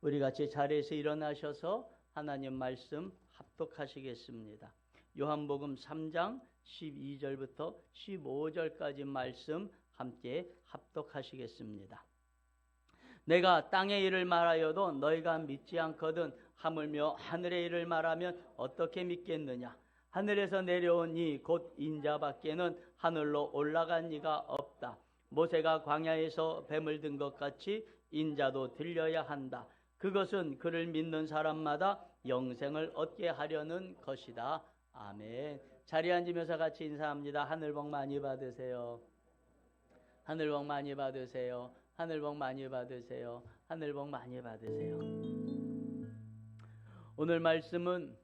우리 같이 자리에서 일어나셔서 하나님 말씀 합독하시겠습니다. 요한복음 3장 12절부터 15절까지 말씀 함께 합독하시겠습니다. 내가 땅의 일을 말하여도 너희가 믿지 않거든 하물며 하늘의 일을 말하면 어떻게 믿겠느냐. 하늘에서 내려온 이 곧 인자밖에는 하늘로 올라간 이가 없다. 모세가 광야에서 뱀을 든 것 같이 인자도 들려야 한다. 그것은 그를 믿는 사람마다 영생을 얻게 하려는 것이다. 아멘. 자리에 앉으면서 같이 인사합니다. 하늘 복 많이 받으세요. 하늘 복 많이 받으세요. 하늘 복 많이 받으세요. 하늘 복 많이 받으세요. 오늘 말씀은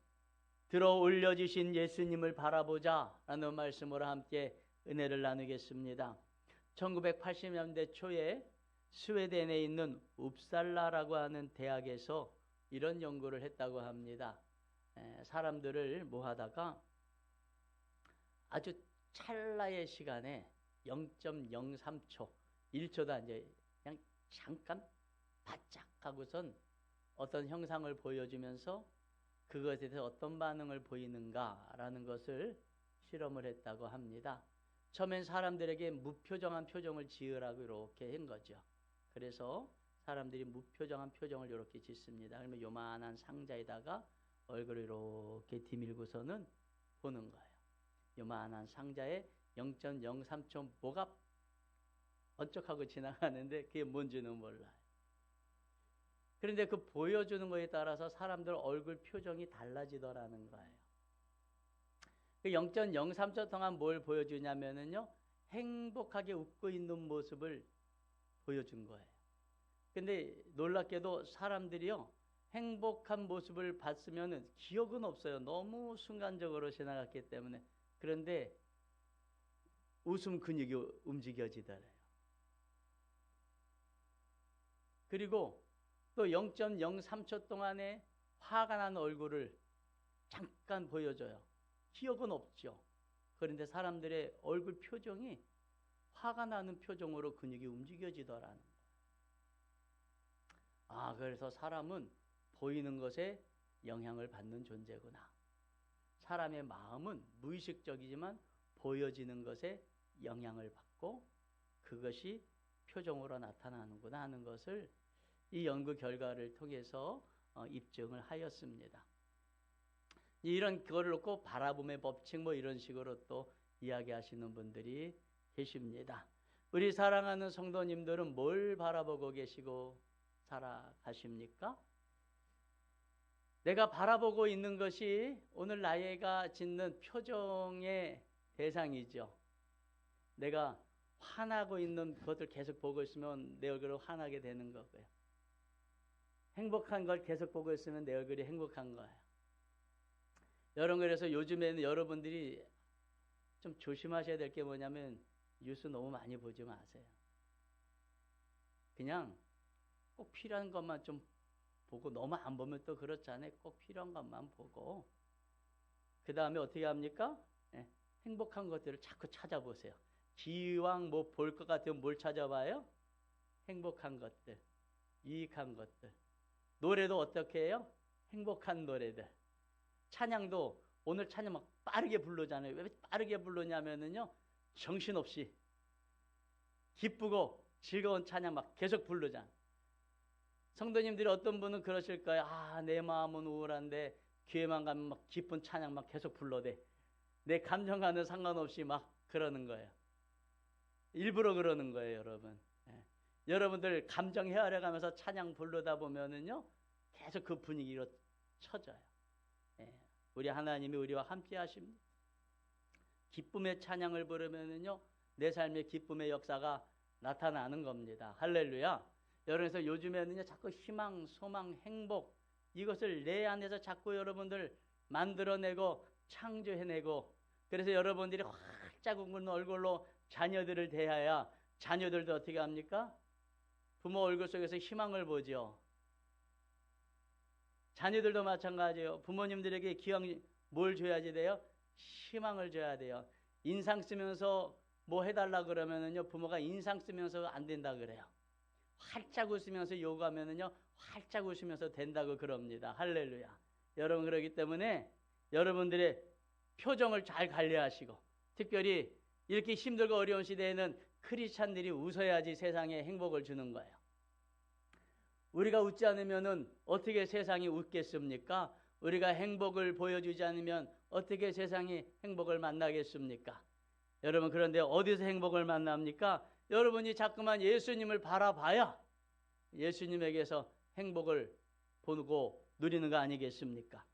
들어 올려주신 예수님을 바라보자 라는 말씀으로 함께 은혜를 나누겠습니다. 1980년대 초에 스웨덴에 있는 웁살라라고 하는 대학에서 이런 연구를 했다고 합니다. 사람들을 모아다가 아주 찰나의 시간에 0.03초, 1초도 이제 그냥 잠깐 바짝 하고선 어떤 형상을 보여주면서 그것에 대해서 어떤 반응을 보이는가라는 것을 실험을 했다고 합니다. 처음엔 사람들에게 무표정한 표정을 지으라고 이렇게 한 거죠. 그래서 사람들이 무표정한 표정을 이렇게 짓습니다. 그러면 요만한 상자에다가 얼굴을 이렇게 디밀고서는 보는 거예요. 요만한 상자에 0.03초 뭐가 번쩍하고 지나가는데 그게 뭔지는 몰라요. 그런데 그 보여주는 거에 따라서 사람들 얼굴 표정이 달라지더라는 거예요. 0.03초 동안 뭘 보여주냐면요, 행복하게 웃고 있는 모습을 보여준 거예요. 근데 놀랍게도 사람들이요, 행복한 모습을 봤으면 기억은 없어요. 너무 순간적으로 지나갔기 때문에. 그런데 웃음 근육이 움직여지더래요. 그리고 또 0.03초 동안에 화가 난 얼굴을 잠깐 보여줘요. 기억은 없죠. 그런데 사람들의 얼굴 표정이 화가 나는 표정으로 근육이 움직여지더라는 거예요. 그래서 사람은 보이는 것에 영향을 받는 존재구나. 사람의 마음은 무의식적이지만 보여지는 것에 영향을 받고 그것이 표정으로 나타나는구나 하는 것을 이 연구 결과를 통해서 입증을 하였습니다. 이런 그거를 놓고 바라봄의 법칙 뭐 이런 식으로 또 이야기하시는 분들이 계십니다. 우리 사랑하는 성도님들은 뭘 바라보고 계시고 살아가십니까? 내가 바라보고 있는 것이 오늘 나이가 짓는 표정의 대상이죠. 내가 화나고 있는 것을 계속 보고 있으면 내 얼굴을 화나게 되는 거고요. 행복한 걸 계속 보고 있으면 내 얼굴이 행복한 거예요. 여러분, 그래서 요즘에는 여러분들이 좀 조심하셔야 될 게 뭐냐면 뉴스 너무 많이 보지 마세요. 그냥 꼭 필요한 것만 좀 보고 너무 안 보면 또 그렇잖아요. 꼭 필요한 것만 보고 그 다음에 어떻게 합니까? 행복한 것들을 자꾸 찾아보세요. 기왕 뭐 볼 것 같으면 뭘 찾아봐요? 행복한 것들, 유익한 것들. 노래도 어떻게 해요? 행복한 노래들. 찬양도 오늘 찬양 막 빠르게 부르잖아요. 왜 빠르게 부르냐면요, 정신없이 기쁘고 즐거운 찬양 막 계속 부르잖아요. 성도님들이 어떤 분은 그러실 거예요. 내 마음은 우울한데 교회만 가면 막 기쁜 찬양 막 계속 불러대. 내 감정과는 상관없이 막 그러는 거예요. 일부러 그러는 거예요, 여러분. 여러분들 감정 헤아려 가면서 찬양 부르다 보면은요, 계속 그 분위기로 쳐져요. 우리 하나님이 우리와 함께 하십니다. 기쁨의 찬양을 부르면은요, 내 삶의 기쁨의 역사가 나타나는 겁니다. 할렐루야. 여러분에서 요즘에는요, 자꾸 희망, 소망, 행복 이것을 내 안에서 자꾸 여러분들 만들어내고 창조해내고, 그래서 여러분들이 활짝 웃는 얼굴로 자녀들을 대해야 자녀들도 어떻게 합니까? 부모 얼굴 속에서 희망을 보죠. 자녀들도 마찬가지예요. 부모님들에게 기왕 뭘 줘야지 돼요? 희망을 줘야 돼요. 인상 쓰면서 뭐 해달라 그러면은요, 부모가 인상 쓰면서 안 된다 그래요. 활짝 웃으면서 요구하면은요, 활짝 웃으면서 된다고 그럽니다. 할렐루야. 여러분, 그러기 때문에 여러분들의 표정을 잘 관리하시고, 특별히 이렇게 힘들고 어려운 시대에는 크리스찬들이 웃어야지 세상에 행복을 주는 거예요. 우리가 웃지 않으면 어떻게 세상이 웃겠습니까? 우리가 행복을 보여주지 않으면 어떻게 세상이 행복을 만나겠습니까? 여러분, 그런데 어디서 행복을 만납니까? 여러분이 자꾸만 예수님을 바라봐야 예수님에게서 행복을 보고 누리는 거 아니겠습니까?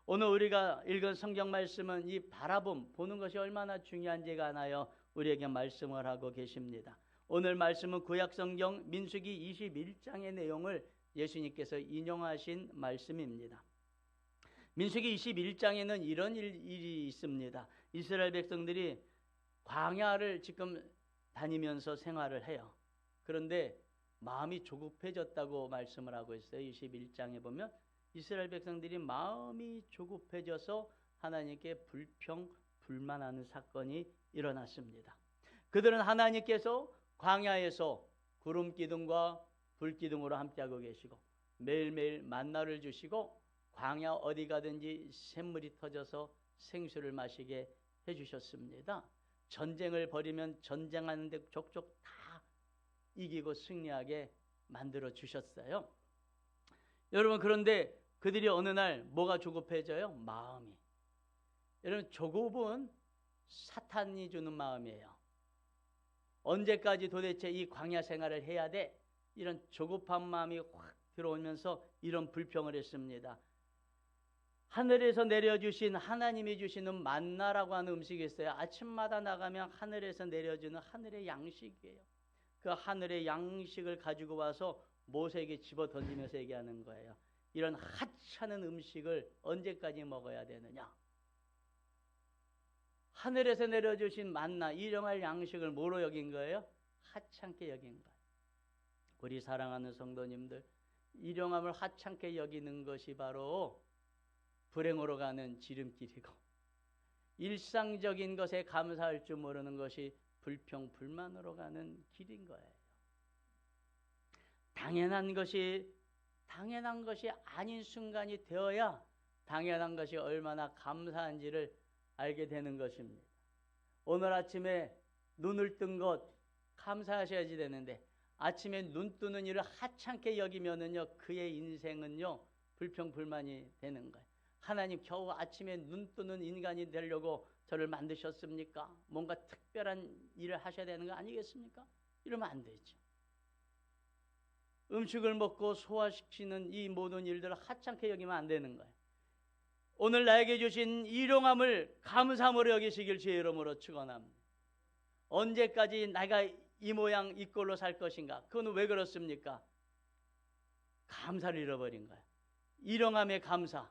오늘 우리가 읽은 성경 말씀은 이 바라봄, 보는 것이 얼마나 중요한지가 아나요? 우리에게 말씀을 하고 계십니다. 오늘 말씀은 구약성경 민수기 21장의 내용을 예수님께서 인용하신 말씀입니다. 민수기 21장에는 이런 일이 있습니다. 이스라엘 백성들이 광야를 지금 다니면서 생활을 해요. 그런데 마음이 조급해졌다고 말씀을 하고 있어요. 21장에 보면 이스라엘 백성들이 마음이 조급해져서 하나님께 불평불만하는 사건이 일어났습니다. 그들은 하나님께서 광야에서 구름 기둥과 불 기둥으로 함께하고 계시고 매일매일 만나를 주시고 광야 어디 가든지 샘물이 터져서 생수를 마시게 해주셨습니다. 전쟁을 벌이면 전쟁하는데 족족 다 이기고 승리하게 만들어 주셨어요. 여러분, 그런데 그들이 어느 날 뭐가 조급해져요? 마음이. 여러분, 조급은 사탄이 주는 마음이에요. 언제까지 도대체 이 광야 생활을 해야 돼? 이런 조급한 마음이 확 들어오면서 이런 불평을 했습니다. 하늘에서 내려주신 하나님이 주시는 만나라고 하는 음식이 있어요. 아침마다 나가면 하늘에서 내려주는 하늘의 양식이에요. 그 하늘의 양식을 가지고 와서 모세에게 집어 던지면서 얘기하는 거예요. 이런 하찮은 음식을 언제까지 먹어야 되느냐? 하늘에서 내려주신 만나, 일용할 양식을 뭐로 여긴 거예요? 하찮게 여긴 거예요. 우리 사랑하는 성도님들, 일용함을 하찮게 여기는 것이 바로 불행으로 가는 지름길이고, 일상적인 것에 감사할 줄 모르는 것이 불평불만으로 가는 길인 거예요. 당연한 것이 아닌 순간이 되어야 당연한 것이 얼마나 감사한지를 알게 되는 것입니다. 오늘 아침에 눈을 뜬 것 감사하셔야지 되는데 아침에 눈 뜨는 일을 하찮게 여기면은요, 그의 인생은요 불평불만이 되는 거예요. 하나님, 겨우 아침에 눈 뜨는 인간이 되려고 저를 만드셨습니까? 뭔가 특별한 일을 하셔야 되는 거 아니겠습니까? 이러면 안 되죠. 음식을 먹고 소화시키는 이 모든 일들을 하찮게 여기면 안 되는 거예요. 오늘 나에게 주신 일용함을 감사함으로 여기시길 주의 이름으로 축원합니다. 언제까지 내가 이 모양 이 꼴로 살 것인가? 그건 왜 그렇습니까? 감사를 잃어버린 거예요. 일용함의 감사.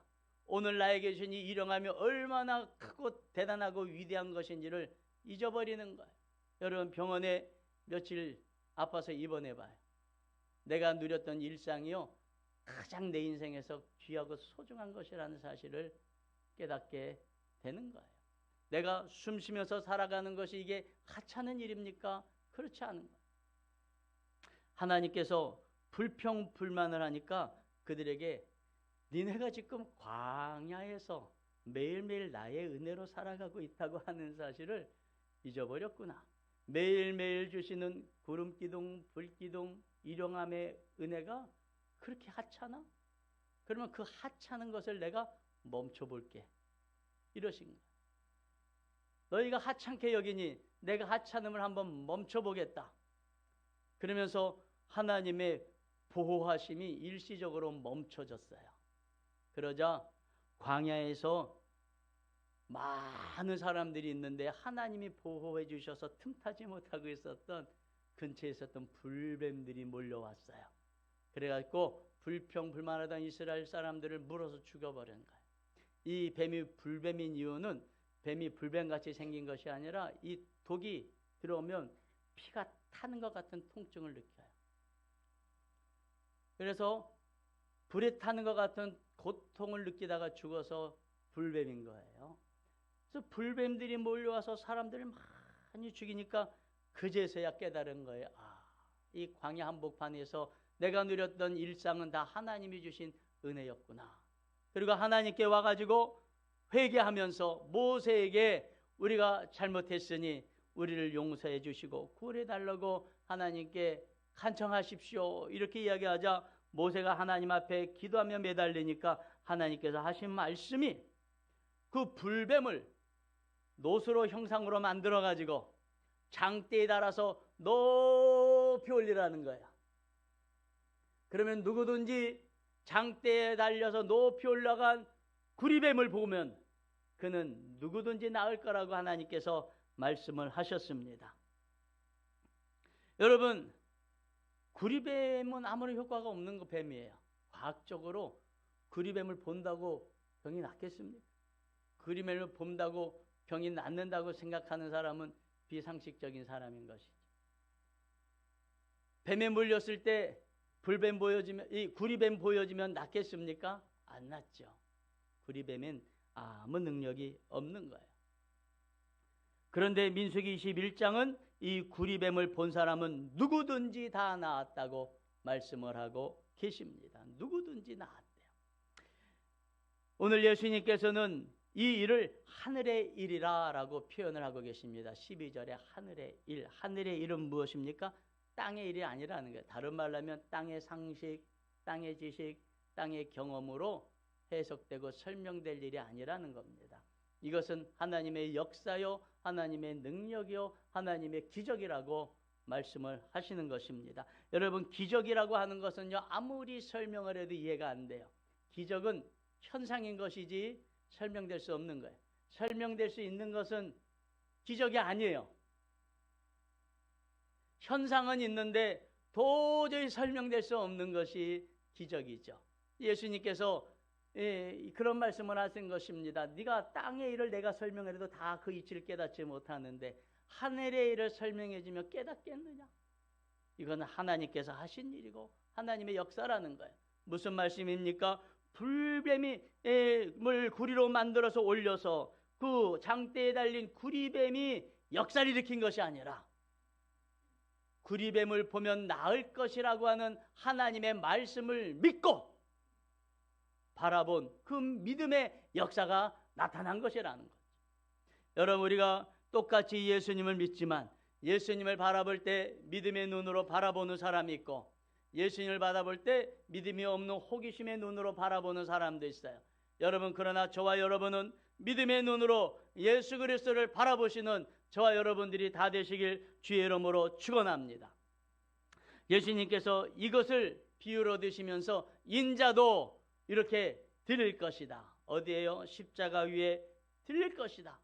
오늘 나에게 주신 이 일용함이 얼마나 크고 대단하고 위대한 것인지를 잊어버리는 거예요. 여러분, 병원에 며칠 아파서 입원해봐요. 내가 누렸던 일상이요, 가장 내 인생에서 귀하고 소중한 것이라는 사실을 깨닫게 되는 거예요. 내가 숨 쉬면서 살아가는 것이 이게 하찮은 일입니까? 그렇지 않은 거예요. 하나님께서 불평불만을 하니까 그들에게 니네가 지금 광야에서 매일매일 나의 은혜로 살아가고 있다고 하는 사실을 잊어버렸구나. 매일매일 주시는 구름기둥, 불기둥, 일용함의 은혜가 그렇게 하찮아? 그러면 그 하찮은 것을 내가 멈춰볼게. 이러신 거야. 너희가 하찮게 여기니 내가 하찮음을 한번 멈춰보겠다. 그러면서 하나님의 보호하심이 일시적으로 멈춰졌어요. 그러자 광야에서 많은 사람들이 있는데 하나님이 보호해 주셔서 틈타지 못하고 있었던 근처에 있었던 불뱀들이 몰려왔어요. 그래갖고 불평불만하던 이스라엘 사람들을 물어서 죽여버린 거예요. 이 뱀이 불뱀인 이유는 뱀이 불뱀같이 생긴 것이 아니라 이 독이 들어오면 피가 타는 것 같은 통증을 느껴요. 그래서 불에 타는 것 같은 고통을 느끼다가 죽어서 불뱀인 거예요. 그래서 불뱀들이 몰려와서 사람들을 많이 죽이니까 그제서야 깨달은 거예요. 이 광야 한복판에서 내가 누렸던 일상은 다 하나님이 주신 은혜였구나. 그리고 하나님께 와가지고 회개하면서 모세에게 우리가 잘못했으니 우리를 용서해 주시고 구원해 달라고 하나님께 간청하십시오. 이렇게 이야기하자 모세가 하나님 앞에 기도하며 매달리니까 하나님께서 하신 말씀이 그 불뱀을 노수로 형상으로 만들어 가지고 장대에 달아서 높이 올리라는 거야. 그러면 누구든지 장대에 달려서 높이 올라간 구리뱀을 보면 그는 누구든지 나을 거라고 하나님께서 말씀을 하셨습니다. 여러분, 구리뱀은 아무런 효과가 없는 뱀이에요. 과학적으로 구리뱀을 본다고 병이 낫겠습니까? 구리뱀을 본다고 병이 낫는다고 생각하는 사람은 비상식적인 사람인 것이죠. 뱀에 물렸을 때 불뱀 보여지면, 이 구리뱀 보여지면 낫겠습니까? 안 낫죠. 구리뱀엔 아무 능력이 없는 거예요. 그런데 민수기 21장은 이 구리뱀을 본 사람은 누구든지 다 나았다고 말씀을 하고 계십니다. 누구든지 나았대요. 오늘 예수님께서는 이 일을 하늘의 일이라 라고 표현을 하고 계십니다. 12절에 하늘의 일. 하늘의 일은 무엇입니까? 땅의 일이 아니라는 거예요. 다른 말로 하면 땅의 상식, 땅의 지식, 땅의 경험으로 해석되고 설명될 일이 아니라는 겁니다. 이것은 하나님의 역사요, 하나님의 능력이요, 하나님의 기적이라고 말씀을 하시는 것입니다. 여러분, 기적이라고 하는 것은요, 아무리 설명을 해도 이해가 안 돼요. 기적은 현상인 것이지 설명될 수 없는 거예요. 설명될 수 있는 것은 기적이 아니에요. 현상은 있는데 도저히 설명될 수 없는 것이 기적이죠. 예수님께서 그런 말씀을 하신 것입니다. 네가 땅의 일을 내가 설명해도 다 그 이치를 깨닫지 못하는데 하늘의 일을 설명해 주면 깨닫겠느냐? 이건 하나님께서 하신 일이고 하나님의 역사라는 거예요. 무슨 말씀입니까? 불뱀을 구리로 만들어서 올려서 그 장대에 달린 구리뱀이 역사를 일으킨 것이 아니라 구리뱀을 보면 나을 것이라고 하는 하나님의 말씀을 믿고 바라본 그 믿음의 역사가 나타난 것이라는 거죠. 여러분, 우리가 똑같이 예수님을 믿지만 예수님을 바라볼 때 믿음의 눈으로 바라보는 사람이 있고 예수님을 바라볼 때 믿음이 없는 호기심의 눈으로 바라보는 사람도 있어요. 여러분, 그러나 저와 여러분은 믿음의 눈으로 예수 그리스도를 바라보시는 저와 여러분들이 다 되시길 주의 이름으로 축원합니다. 예수님께서 이것을 비유로 드시면서 인자도 이렇게 들릴 것이다. 어디에요? 십자가 위에 들릴 것이다.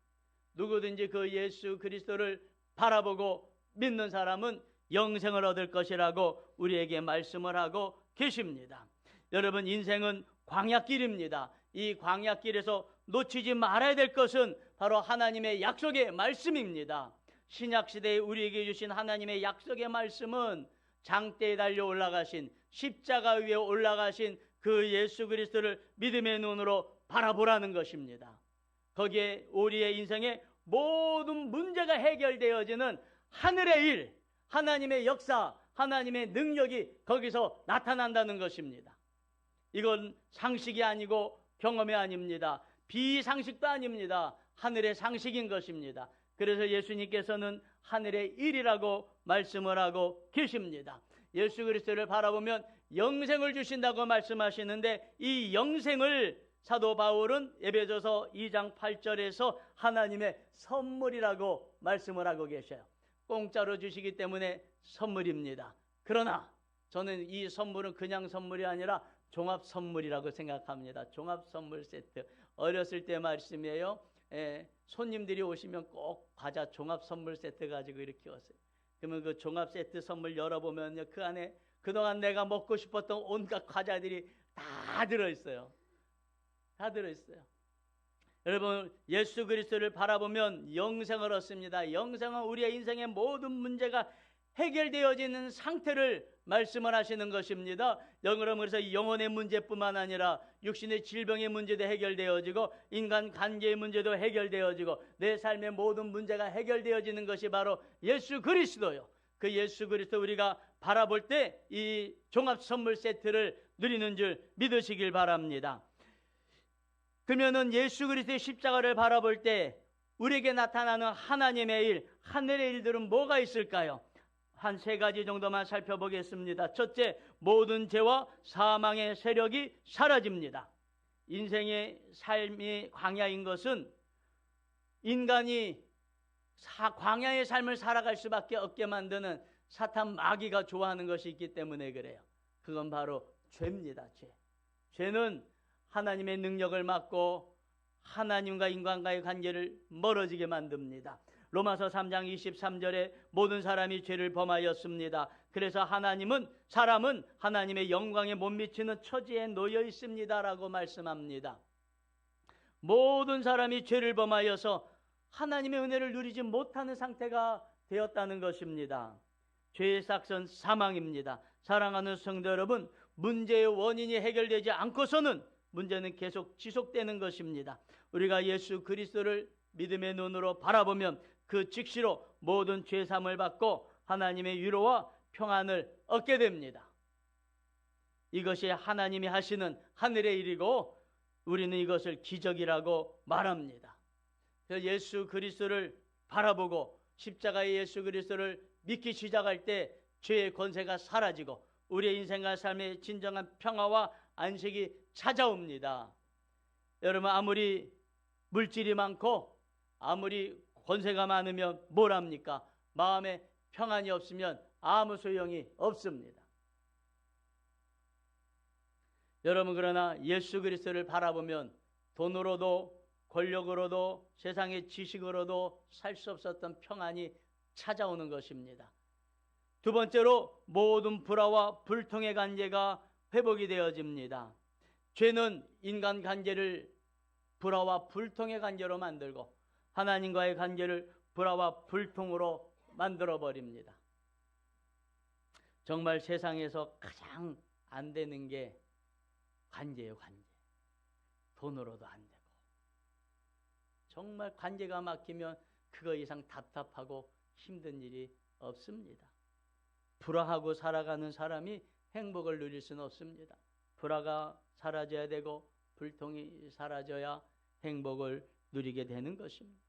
누구든지 그 예수 그리스도를 바라보고 믿는 사람은 영생을 얻을 것이라고 우리에게 말씀을 하고 계십니다. 여러분, 인생은 광야길입니다. 이 광야길에서 놓치지 말아야 될 것은 바로 하나님의 약속의 말씀입니다. 신약시대에 우리에게 주신 하나님의 약속의 말씀은 장대에 달려 올라가신 십자가 위에 올라가신 그 예수 그리스도를 믿음의 눈으로 바라보라는 것입니다. 거기에 우리의 인생의 모든 문제가 해결되어지는 하늘의 일, 하나님의 역사, 하나님의 능력이 거기서 나타난다는 것입니다. 이건 상식이 아니고 경험이 아닙니다. 비상식도 아닙니다. 하늘의 상식인 것입니다. 그래서 예수님께서는 하늘의 일이라고 말씀을 하고 계십니다. 예수 그리스도를 바라보면 영생을 주신다고 말씀하시는데 이 영생을 사도 바울은 에베소서 2장 8절에서 하나님의 선물이라고 말씀을 하고 계셔요. 공짜로 주시기 때문에 선물입니다. 그러나 저는 이 선물은 그냥 선물이 아니라 종합 선물이라고 생각합니다. 종합 선물 세트. 어렸을 때 말씀이에요. 손님들이 오시면 꼭 과자 종합 선물 세트 가지고 이렇게 오세요. 그러면 그 종합 세트 선물 열어보면 그 안에 그동안 내가 먹고 싶었던 온갖 과자들이 다 들어있어요. 다 들어있어요. 여러분, 예수 그리스도를 바라보면 영생을 얻습니다. 영생은 우리의 인생의 모든 문제가 해결되어지는 상태를 말씀을 하시는 것입니다. 그래서 영혼의 문제뿐만 아니라 육신의 질병의 문제도 해결되어지고 인간 관계의 문제도 해결되어지고 내 삶의 모든 문제가 해결되어지는 것이 바로 예수 그리스도요. 그 예수 그리스도 우리가 바라볼 때 이 종합 선물 세트를 누리는 줄 믿으시길 바랍니다. 그러면은 예수 그리스도의 십자가를 바라볼 때 우리에게 나타나는 하나님의 일, 하늘의 일들은 뭐가 있을까요? 한 세 가지 정도만 살펴보겠습니다. 첫째, 모든 죄와 사망의 세력이 사라집니다. 인생의 삶이 광야인 것은 인간이 광야의 삶을 살아갈 수밖에 없게 만드는 사탄 마귀가 좋아하는 것이 있기 때문에 그래요. 그건 바로 죄입니다. 죄는 하나님의 능력을 막고 하나님과 인간과의 관계를 멀어지게 만듭니다. 로마서 3장 23절에 모든 사람이 죄를 범하였습니다. 그래서 사람은 하나님의 영광에 못 미치는 처지에 놓여 있습니다라고 말씀합니다. 모든 사람이 죄를 범하여서 하나님의 은혜를 누리지 못하는 상태가 되었다는 것입니다. 죄의 싹은 사망입니다. 사랑하는 성도 여러분, 문제의 원인이 해결되지 않고서는 문제는 계속 지속되는 것입니다. 우리가 예수 그리스도를 믿음의 눈으로 바라보면 그 즉시로 모든 죄사함을 받고 하나님의 위로와 평안을 얻게 됩니다. 이것이 하나님이 하시는 하늘의 일이고 우리는 이것을 기적이라고 말합니다. 그래서 예수 그리스도를 바라보고 십자가의 예수 그리스도를 믿기 시작할 때 죄의 권세가 사라지고 우리의 인생과 삶의 진정한 평화와 안식이 찾아옵니다. 여러분, 아무리 물질이 많고 아무리 권세가 많으면 뭘 합니까? 마음에 평안이 없으면 아무 소용이 없습니다. 여러분, 그러나 예수 그리스도를 바라보면 돈으로도 권력으로도 세상의 지식으로도 살 수 없었던 평안이 찾아오는 것입니다. 두 번째로 모든 불화와 불통의 관계가 회복이 되어집니다. 죄는 인간 관계를 불화와 불통의 관계로 만들고 하나님과의 관계를 불화와 불통으로 만들어버립니다. 정말 세상에서 가장 안 되는 게 관계예요, 관계. 돈으로도 안 되고. 정말 관계가 막히면 그거 이상 답답하고 힘든 일이 없습니다. 불화하고 살아가는 사람이 행복을 누릴 수는 없습니다. 불화가 사라져야 되고 불통이 사라져야 행복을 누리게 되는 것입니다.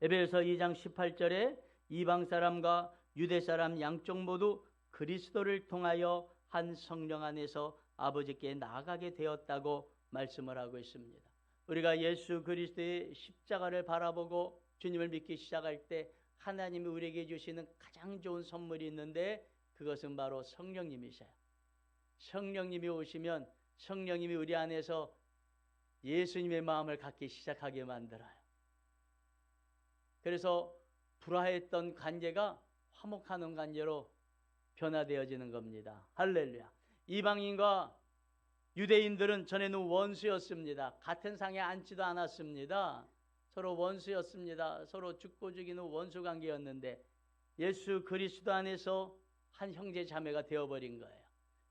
에베소서 2장 18절에 이방 사람과 유대 사람 양쪽 모두 그리스도를 통하여 한 성령 안에서 아버지께 나아가게 되었다고 말씀을 하고 있습니다. 우리가 예수 그리스도의 십자가를 바라보고 주님을 믿기 시작할 때 하나님이 우리에게 주시는 가장 좋은 선물이 있는데 그것은 바로 성령님이세요. 성령님이 오시면 성령님이 우리 안에서 예수님의 마음을 갖기 시작하게 만들어요. 그래서 불화했던 관계가 화목하는 관계로 변화되어지는 겁니다. 할렐루야. 이방인과 유대인들은 전에는 원수였습니다. 같은 상에 앉지도 않았습니다. 서로 원수였습니다. 서로 죽고 죽이는 원수 관계였는데 예수 그리스도 안에서 한 형제 자매가 되어버린 거예요.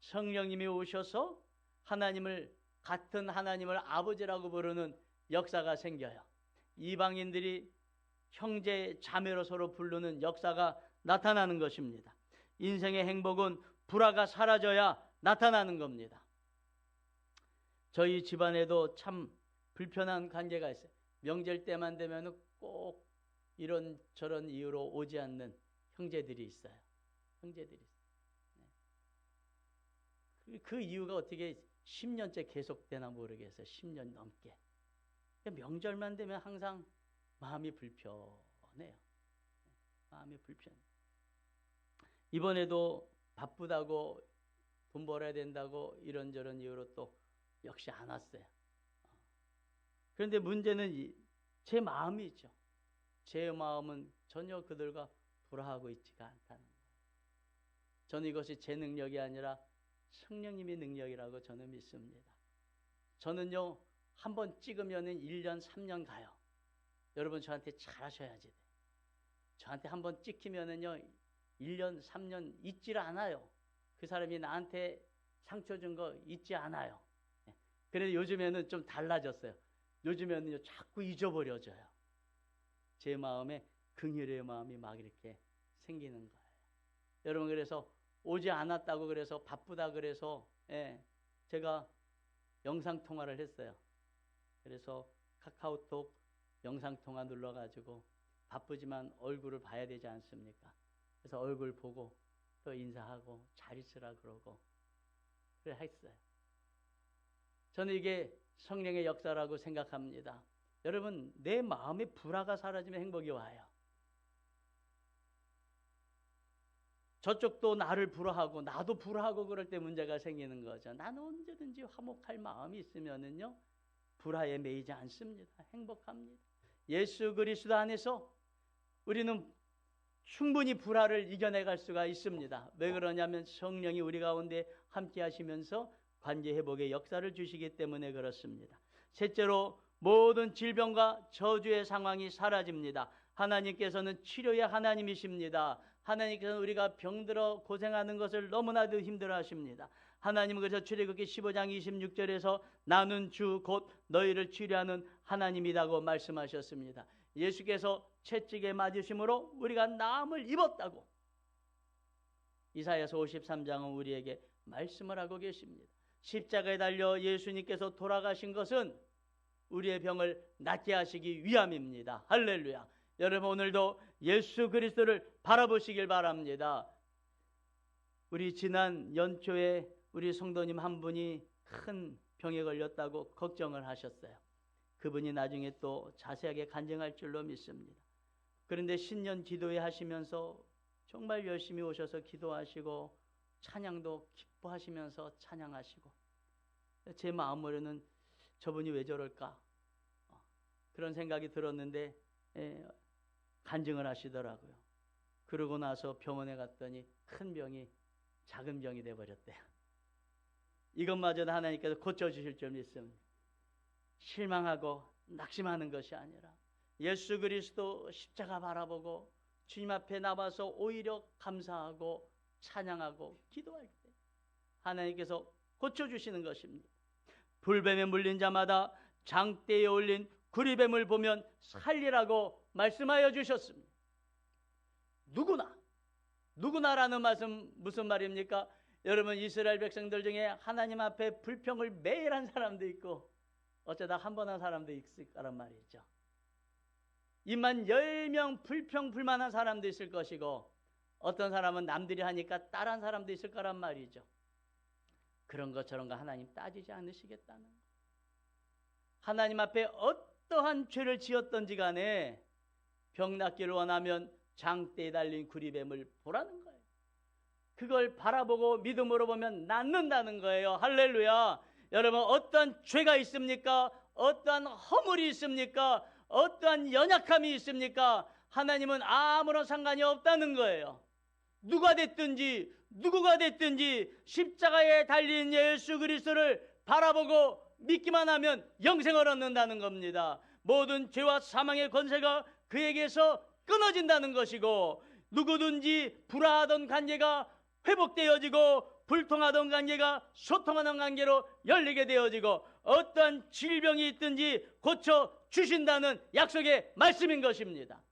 성령님이 오셔서 같은 하나님을 아버지라고 부르는 역사가 생겨요. 이방인들이 형제 자매로 서로 부르는 역사가 나타나는 것입니다. 인생의 행복은 불화가 사라져야 나타나는 겁니다. 저희 집안에도 참 불편한 관계가 있어요. 명절 때만 되면 꼭 이런 저런 이유로 오지 않는 형제들이 있어요. 형제들이 있어요. 네. 그 이유가 어떻게 10년째 계속되나 모르겠어요. 10년 넘게. 명절만 되면 항상 마음이 불편해요. 마음이 불편해요. 이번에도 바쁘다고 돈 벌어야 된다고 이런저런 이유로 또 역시 안 왔어요. 그런데 문제는 제 마음이죠. 제 마음은 전혀 그들과 불화하고 있지가 않다는 거예요. 저는 이것이 제 능력이 아니라 성령님의 능력이라고 저는 믿습니다. 저는요, 한번 찍으면은 1년, 3년 가요. 여러분 저한테 잘하셔야지. 저한테 한번 찍히면은요, 1년, 3년 잊질 않아요. 그 사람이 나한테 상처 준 거 잊지 않아요. 그래도 요즘에는 좀 달라졌어요. 요즘에는요, 자꾸 여러분 그래서 오지 않았다고 그래서 바쁘다 그래서 제가 영상통화를 했어요. 그래서 카카오톡 영상통화 눌러가지고 바쁘지만 얼굴을 봐야 되지 않습니까? 그래서 얼굴 보고 또 인사하고 잘 있으라 그러고 그래 했어요. 저는 이게 성령의 역사라고 생각합니다. 여러분 내 마음의 불화가 사라지면 행복이 와요. 저쪽도 나를 불화하고 나도 불화하고 그럴 때 문제가 생기는 거죠. 나는 언제든지 화목할 마음이 있으면은요 불화에 매이지 않습니다. 행복합니다. 예수 그리스도 안에서 우리는 충분히 불화를 이겨내갈 수가 있습니다. 왜 그러냐면 성령이 우리 가운데 함께 하시면서 관계 회복의 역사를 주시기 때문에 그렇습니다. 셋째로 모든 질병과 저주의 상황이 사라집니다. 하나님께서는 치료의 하나님이십니다. 하나님께서는 우리가 병들어 고생하는 것을 너무나도 힘들어하십니다. 하나님은 그래서 출애굽기 15장 26절에서 나는 주 곧 너희를 치료하는 하나님이라고 말씀하셨습니다. 예수께서 채찍에 맞으심으로 우리가 나음을 입었다고 이사야서 53장은 우리에게 말씀을 하고 계십니다. 십자가에 달려 예수님께서 돌아가신 것은 우리의 병을 낫게 하시기 위함입니다. 할렐루야. 여러분 오늘도 예수 그리스도를 바라보시길 바랍니다. 우리 지난 연초에 우리 성도님 한 분이 큰 병에 걸렸다고 걱정을 하셨어요. 그분이 나중에 또 자세하게 간증할 줄로 믿습니다. 그런데 신년 기도회 하시면서 정말 열심히 오셔서 기도하시고 찬양도 기뻐하시면서 찬양하시고 제 마음으로는 저분이 왜 저럴까 그런 생각이 들었는데 간증을 하시더라고요. 그러고 나서 병원에 갔더니 큰 병이 작은 병이 돼버렸대요. 이것마저도 하나님께서 고쳐주실 줄 믿습니다. 실망하고 낙심하는 것이 아니라 예수 그리스도 십자가 바라보고 주님 앞에 나와서 오히려 감사하고 찬양하고 기도할 때 하나님께서 고쳐주시는 것입니다. 불뱀에 물린 자마다 장대에 올린 구리뱀을 보면 살리라고 말씀하여 주셨습니다. 누구나라는 말씀 무슨 말입니까? 여러분 이스라엘 백성들 중에 하나님 앞에 불평을 매일 한 사람도 있고 어쩌다 한 번 한 사람도 있을 거란 말이죠. 입만 10명 불평 불만한 사람도 있을 것이고 어떤 사람은 남들이 하니까 따라한 사람도 있을 거란 말이죠. 그런 것처럼 하나님 따지지 않으시겠다는 거. 하나님 앞에 어떠한 죄를 지었던지 간에 병 낫기를 원하면 장대에 달린 구리뱀을 보라는 거예요. 그걸 바라보고 믿음으로 보면 낫는다는 거예요. 할렐루야. 여러분 어떠한 죄가 있습니까? 어떠한 허물이 있습니까? 어떠한 연약함이 있습니까? 하나님은 아무런 상관이 없다는 거예요. 누가 됐든지 누구가 됐든지 십자가에 달린 예수 그리스도를 바라보고 믿기만 하면 영생을 얻는다는 겁니다. 모든 죄와 사망의 권세가 그에게서 끊어진다는 것이고 누구든지 불화하던 관계가 회복되어지고 불통하던 관계가 소통하는 관계로 열리게 되어지고 어떠한 질병이 있든지 고쳐주신다는 약속의 말씀인 것입니다.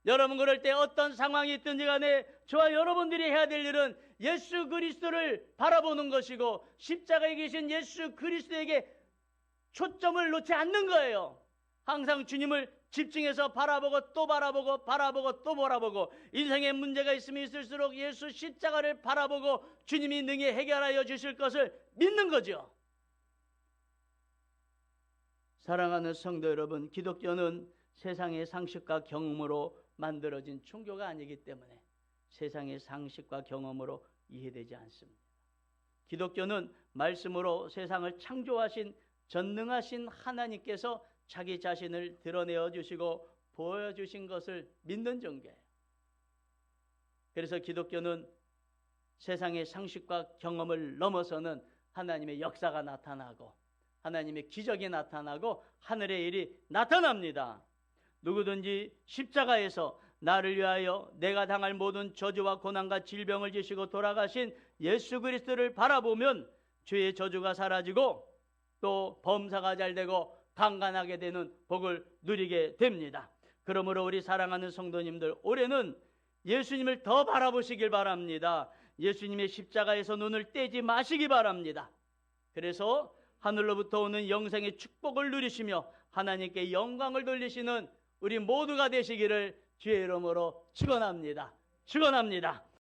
여러분 그럴 때 어떤 상황이 있든지 간에 저와 여러분들이 해야 될 일은 예수 그리스도를 바라보는 것이고 십자가에 계신 예수 그리스도에게 초점을 놓지 않는 거예요. 항상 주님을 집중해서 바라보고 또 바라보고 바라보고 또 바라보고 인생에 문제가 있으면 있을수록 예수 십자가를 바라보고 주님이 능히 해결하여 주실 것을 믿는 거죠. 사랑하는 성도 여러분, 기독교는 세상의 상식과 경험으로 만들어진 종교가 아니기 때문에 세상의 상식과 경험으로 이해되지 않습니다. 기독교는 말씀으로 세상을 창조하신 전능하신 하나님께서 자기 자신을 드러내어 주시고 보여주신 것을 믿는 종교예요. 그래서 기독교는 세상의 상식과 경험을 넘어서는 하나님의 역사가 나타나고 하나님의 기적이 나타나고 하늘의 일이 나타납니다. 누구든지 십자가에서 나를 위하여 내가 당할 모든 저주와 고난과 질병을 지시고 돌아가신 예수 그리스도를 바라보면 죄의 저주가 사라지고 또 범사가 잘 되고 강간하게 되는 복을 누리게 됩니다. 그러므로 우리 사랑하는 성도님들, 올해는 예수님을 더 바라보시길 바랍니다. 예수님의 십자가에서 눈을 떼지 마시기 바랍니다. 그래서 하늘로부터 오는 영생의 축복을 누리시며 하나님께 영광을 돌리시는 우리 모두가 되시기를 주의 이름으로 축원합니다. 축원합니다.